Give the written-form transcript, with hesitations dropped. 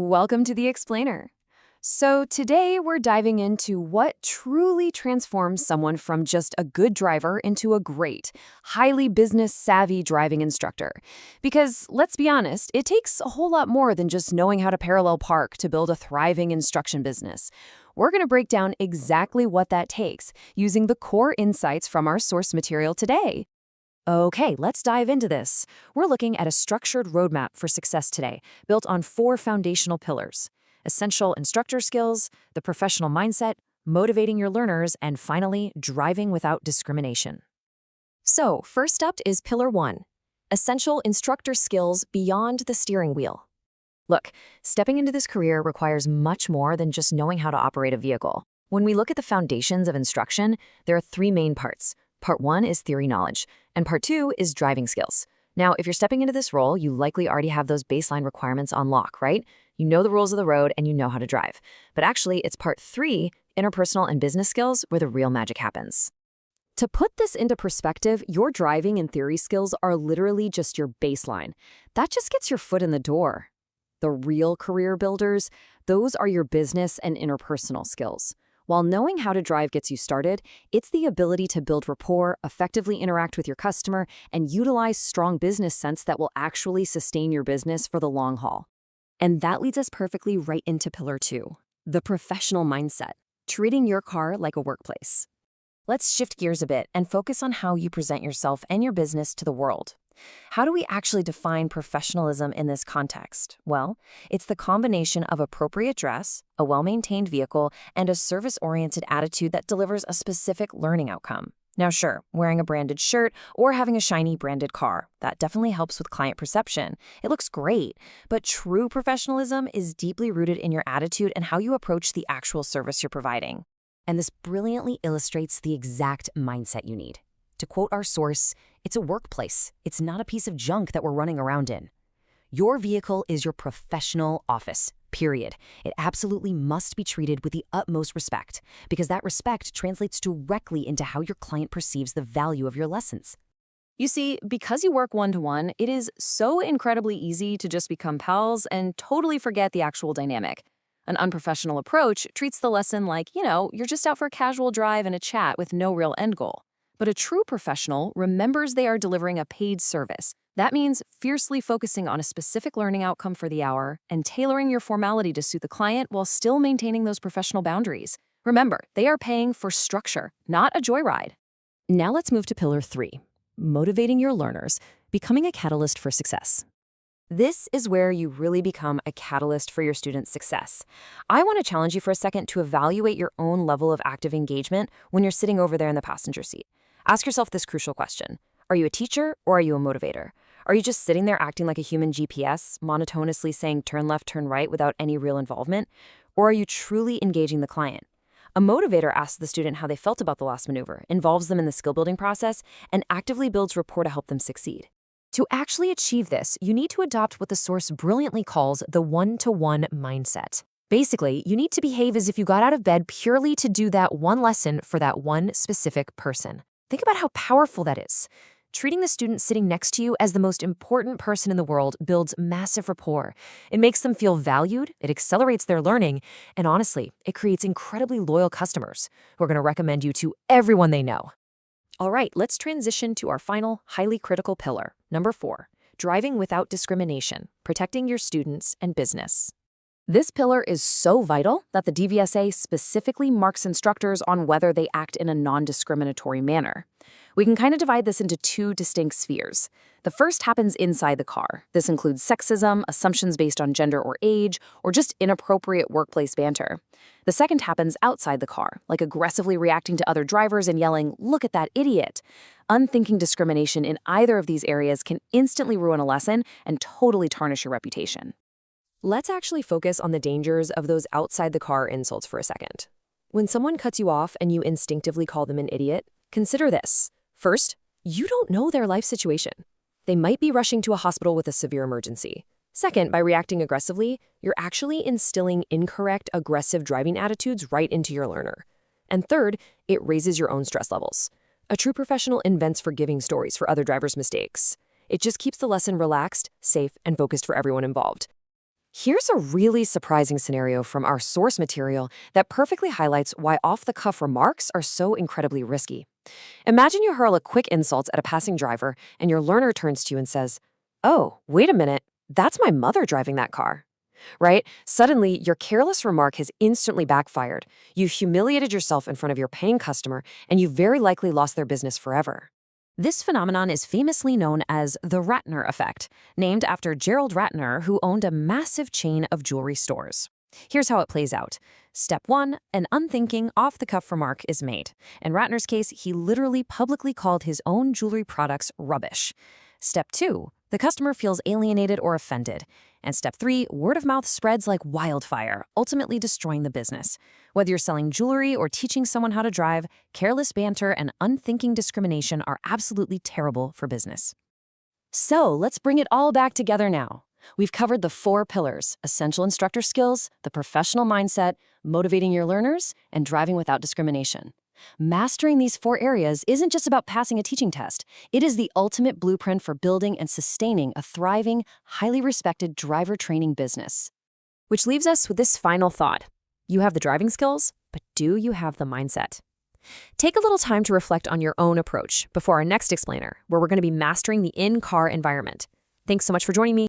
Welcome to The Explainer. So today we're diving into what truly transforms someone from just a good driver into a great, highly business-savvy driving instructor. Because let's be honest, it takes a whole lot more than just knowing how to parallel park to build a thriving instruction business. We're going to break down exactly what that takes using the core insights from our source material today. Okay, let's dive into this. We're looking at a structured roadmap for success today, built on 4 foundational pillars: essential instructor skills, the professional mindset, motivating your learners, and finally, driving without discrimination. So, first up is Pillar 1, essential instructor skills beyond the steering wheel. Look, stepping into this career requires much more than just knowing how to operate a vehicle. When we look at the foundations of instruction, there are 3 main parts. Part 1 is theory knowledge, and Part 2 is driving skills. Now, if you're stepping into this role, you likely already have those baseline requirements on lock, right? You know the rules of the road and you know how to drive. But actually, it's Part 3, interpersonal and business skills, where the real magic happens. To put this into perspective, your driving and theory skills are literally just your baseline. That just gets your foot in the door. The real career builders, those are your business and interpersonal skills. While knowing how to drive gets you started, it's the ability to build rapport, effectively interact with your customer, and utilize strong business sense that will actually sustain your business for the long haul. And that leads us perfectly right into Pillar 2, the professional mindset, treating your car like a workplace. Let's shift gears a bit and focus on how you present yourself and your business to the world. How do we actually define professionalism in this context? Well, it's the combination of appropriate dress, a well-maintained vehicle, and a service-oriented attitude that delivers a specific learning outcome. Now sure, wearing a branded shirt or having a shiny branded car, that definitely helps with client perception. It looks great, but true professionalism is deeply rooted in your attitude and how you approach the actual service you're providing. And this brilliantly illustrates the exact mindset you need. To quote our source, it's a workplace. It's not a piece of junk that we're running around in. Your vehicle is your professional office, period. It absolutely must be treated with the utmost respect, because that respect translates directly into how your client perceives the value of your lessons. You see, because you work one-to-one, it is so incredibly easy to just become pals and totally forget the actual dynamic. An unprofessional approach treats the lesson like, you're just out for a casual drive and a chat with no real end goal. But a true professional remembers they are delivering a paid service. That means fiercely focusing on a specific learning outcome for the hour and tailoring your formality to suit the client while still maintaining those professional boundaries. Remember, they are paying for structure, not a joyride. Now let's move to Pillar 3, motivating your learners, becoming a catalyst for success. This is where you really become a catalyst for your students' success. I want to challenge you for a second to evaluate your own level of active engagement when you're sitting over there in the passenger seat. Ask yourself this crucial question. Are you a teacher or are you a motivator? Are you just sitting there acting like a human GPS, monotonously saying turn left, turn right without any real involvement? Or are you truly engaging the client? A motivator asks the student how they felt about the last maneuver, involves them in the skill building process, and actively builds rapport to help them succeed. To actually achieve this, you need to adopt what the source brilliantly calls the one-to-one mindset. Basically, you need to behave as if you got out of bed purely to do that one lesson for that one specific person. Think about how powerful that is. Treating the student sitting next to you as the most important person in the world builds massive rapport. It makes them feel valued, it accelerates their learning, and honestly, it creates incredibly loyal customers who are going to recommend you to everyone they know. All right, let's transition to our final, highly critical pillar, number 4, driving without discrimination, protecting your students and business. This pillar is so vital that the DVSA specifically marks instructors on whether they act in a non-discriminatory manner. We can kind of divide this into 2 distinct spheres. The first happens inside the car. This includes sexism, assumptions based on gender or age, or just inappropriate workplace banter. The second happens outside the car, like aggressively reacting to other drivers and yelling, "Look at that idiot." Unthinking discrimination in either of these areas can instantly ruin a lesson and totally tarnish your reputation. Let's actually focus on the dangers of those outside the car insults for a second. When someone cuts you off and you instinctively call them an idiot, consider this. First, you don't know their life situation. They might be rushing to a hospital with a severe emergency. Second, by reacting aggressively, you're actually instilling incorrect, aggressive driving attitudes right into your learner. And third, it raises your own stress levels. A true professional invents forgiving stories for other drivers' mistakes. It just keeps the lesson relaxed, safe, and focused for everyone involved. Here's a really surprising scenario from our source material that perfectly highlights why off-the-cuff remarks are so incredibly risky. Imagine you hurl a quick insult at a passing driver, and your learner turns to you and says, "Oh, wait a minute, that's my mother driving that car." Right? Suddenly, your careless remark has instantly backfired. You've humiliated yourself in front of your paying customer, and you've very likely lost their business forever. This phenomenon is famously known as the Ratner effect, named after Gerald Ratner, who owned a massive chain of jewelry stores. Here's how it plays out. Step 1, an unthinking, off-the-cuff remark is made. In Ratner's case, he literally publicly called his own jewelry products rubbish. Step 2, the customer feels alienated or offended. And step 3, word of mouth spreads like wildfire, ultimately destroying the business. Whether you're selling jewelry or teaching someone how to drive, careless banter and unthinking discrimination are absolutely terrible for business. So let's bring it all back together now. We've covered the 4 pillars: essential instructor skills, the professional mindset, motivating your learners, and driving without discrimination. Mastering these 4 areas isn't just about passing a teaching test. It is the ultimate blueprint for building and sustaining a thriving, highly respected driver training business. Which leaves us with this final thought. You have the driving skills, but do you have the mindset? Take a little time to reflect on your own approach before our next explainer, where we're going to be mastering the in-car environment. Thanks so much for joining me.